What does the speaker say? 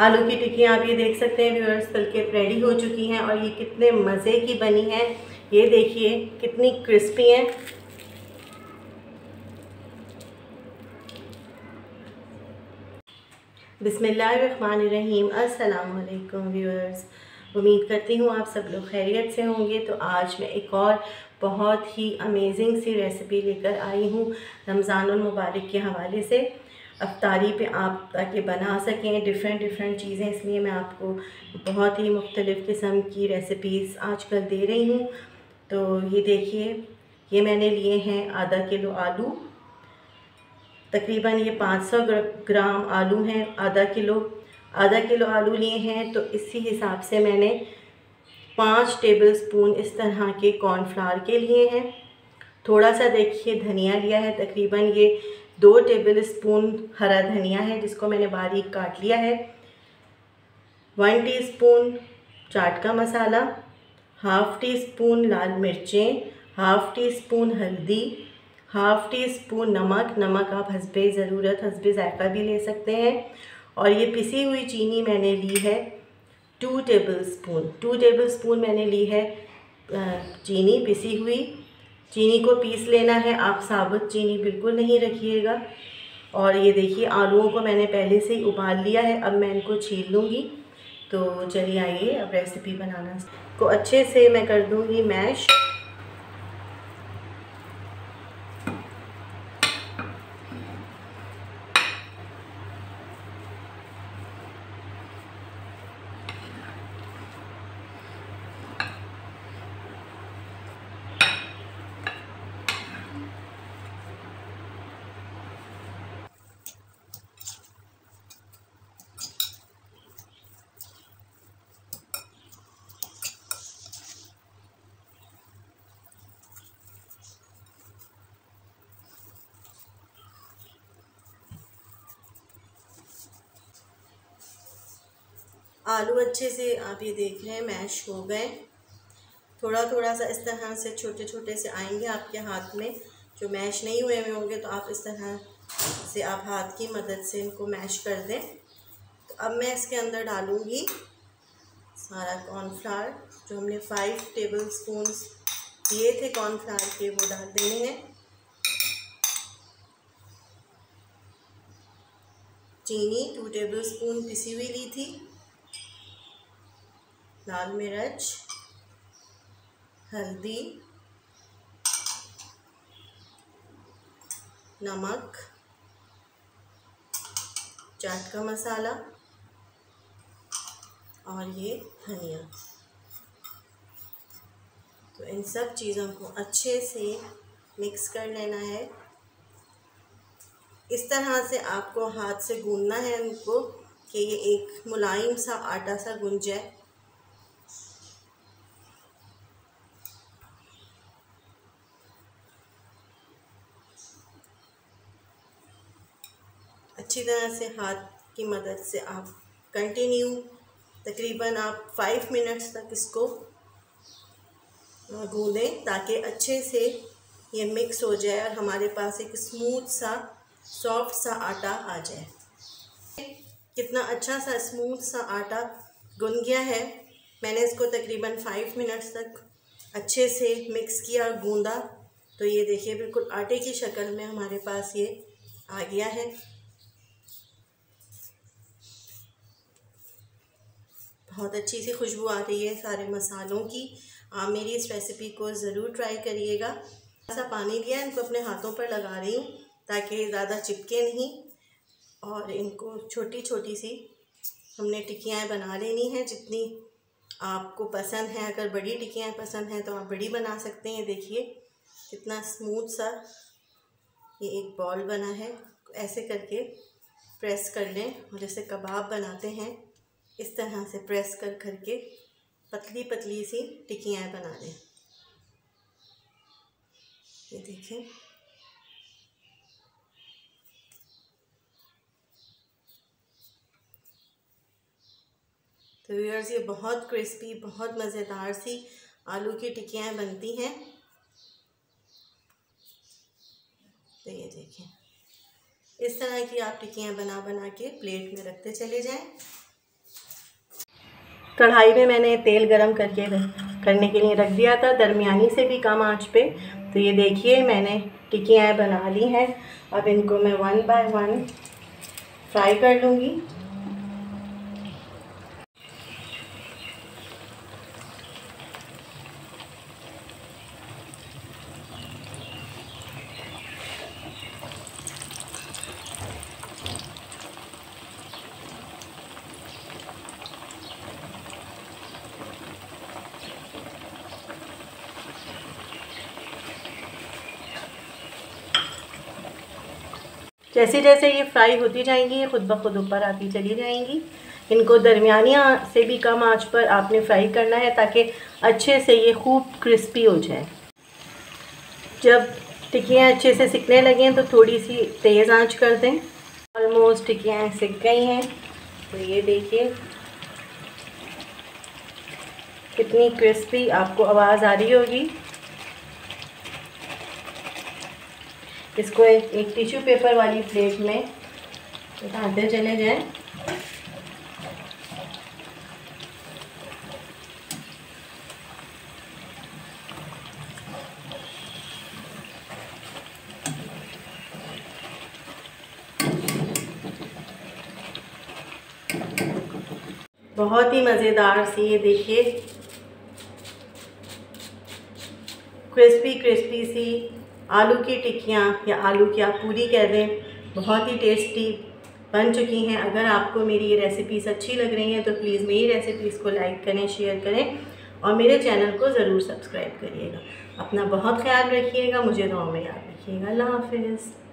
आलू की टिक्कियाँ आप ये देख सकते हैं व्यूअर्स, तल के रेडी हो चुकी हैं और ये कितने मज़े की बनी हैं। ये देखिए कितनी क्रिस्पी हैं। बिस्मिल्लाहिर्रहमानिर्रहीम। अस्सलाम वालेकुम व्यूअर्स, उम्मीद करती हूँ आप सब लोग खैरियत से होंगे। तो आज मैं एक और बहुत ही अमेजिंग सी रेसिपी लेकर आई हूँ रमज़ानुल मुबारक के हवाले से। अफ्तारी पे आप ताकि बना सकें डिफ़रेंट चीज़ें, इसलिए मैं आपको बहुत ही मुख्तलिफ़ किस्म की रेसिपीज़ आजकल दे रही हूँ। तो ये देखिए, ये मैंने लिए हैं आधा किलो आलू, तकरीबन ये 500 ग्राम आलू हैं। आधा किलो आलू लिए हैं, तो इसी हिसाब से मैंने 5 टेबलस्पून इस तरह के कॉर्नफ्लावर के लिए हैं। थोड़ा सा देखिए धनिया लिया है, तकरीबन ये 2 टेबलस्पून हरा धनिया है जिसको मैंने बारीक काट लिया है। 1 टीस्पून चाट का मसाला, हाफ़ टी स्पून लाल मिर्चें, हाफ़ टी स्पून हल्दी, हाफ़ टी स्पून नमक आप हस्बे ज़रूरत हस्बे ज़ायक़ा भी ले सकते हैं। और ये पिसी हुई चीनी मैंने ली है 2 टेबलस्पून मैंने ली है चीनी पिसी हुई। चीनी को पीस लेना है, आप साबुत चीनी बिल्कुल नहीं रखिएगा। और ये देखिए आलूओं को मैंने पहले से ही उबाल लिया है, अब मैं इनको छील लूँगी। तो चलिए आइए अब रेसिपी बनाना को अच्छे से मैं कर दूँगी मैश। आलू अच्छे से आप ये देख रहे हैं मैश हो गए। थोड़ा सा इस तरह से छोटे छोटे से आएंगे आपके हाथ में। जो मैश नहीं हुए होंगे तो आप इस तरह से आप हाथ की मदद से इनको मैश कर दें। तो अब मैं इसके अंदर डालूँगी सारा कॉर्नफ्लावर, जो हमने 5 टेबलस्पून दिए थे कॉर्नफ्लावर के, वो डाल देने हैं। चीनी 2 टेबलस्पून पिसी हुई ली थी, लाल मिर्च, हल्दी, नमक, चाट का मसाला और ये धनिया। तो इन सब चीज़ों को अच्छे से मिक्स कर लेना है। इस तरह से आपको हाथ से गूंदना है इनको कि ये एक मुलायम सा आटा सा गूंज जाए। अच्छी तरह से हाथ की मदद से आप कंटिन्यू तकरीबन आप 5 मिनट्स तक इसको गूंदें ताकि अच्छे से ये मिक्स हो जाए और हमारे पास एक स्मूथ सा सॉफ्ट सा आटा आ जाए। कितना अच्छा सा स्मूथ सा आटा गुन गया है। मैंने इसको तकरीबन 5 मिनट्स तक अच्छे से मिक्स किया, गूंदा। तो ये देखिए बिल्कुल आटे की शक्ल में हमारे पास ये आ गया है। बहुत अच्छी सी खुशबू आ रही है सारे मसालों की। आप मेरी इस रेसिपी को ज़रूर ट्राई करिएगा। ऐसा पानी लिया, इनको अपने हाथों पर लगा रही हूँ ताकि ज़्यादा चिपके नहीं। और इनको छोटी छोटी सी हमने टिक्कियाँ बना लेनी है जितनी आपको पसंद है। अगर बड़ी टिक्कियाँ पसंद हैं तो आप बड़ी बना सकते हैं। देखिए कितना स्मूथ सा ये एक बॉल बना है। ऐसे करके प्रेस कर लें और जैसे कबाब बनाते हैं इस तरह से प्रेस कर करके पतली पतली सी टिक्कियाँ बना लें। ये देखिए तो व्यूअर्स, ये बहुत क्रिस्पी बहुत मज़ेदार सी आलू की टिक्कियाँ बनती हैं। तो ये देखें इस तरह की आप टिक्कियाँ बना बना के प्लेट में रखते चले जाएं। कढ़ाई में मैंने तेल गरम करने के लिए रख दिया था, दरमियानी से भी कम आंच पे। तो ये देखिए मैंने टिक्कियाँ बना ली हैं। अब इनको मैं 1 बाय 1 फ्राई कर लूँगी। जैसे जैसे ये फ्राई होती जाएंगी ये खुद ब खुद ऊपर आती चली जाएंगी। इनको दरमियानी से भी कम आंच पर आपने फ्राई करना है ताकि अच्छे से ये खूब क्रिस्पी हो जाए। जब टिक्कियाँ अच्छे से सिकने लगें तो थोड़ी सी तेज़ आंच कर दें। ऑलमोस्ट टिक्कियाँ सिक गई हैं। तो ये देखिए कितनी क्रिस्पी आपको आवाज़ आ रही होगी। इसको एक टिश्यू पेपर वाली प्लेट में उठाते चले जाएं। बहुत ही मज़ेदार सी ये देखिए क्रिस्पी क्रिस्पी सी आलू की टिक्कियाँ या आलू की आप पूरी कह दें, बहुत ही टेस्टी बन चुकी हैं। अगर आपको मेरी ये रेसिपीज़ अच्छी लग रही हैं तो प्लीज़ मेरी रेसिपीज़ को लाइक करें, शेयर करें और मेरे चैनल को ज़रूर सब्सक्राइब करिएगा। अपना बहुत ख्याल रखिएगा, मुझे दुआ में याद रखिएगा। अल्लाह हाफ़िज़।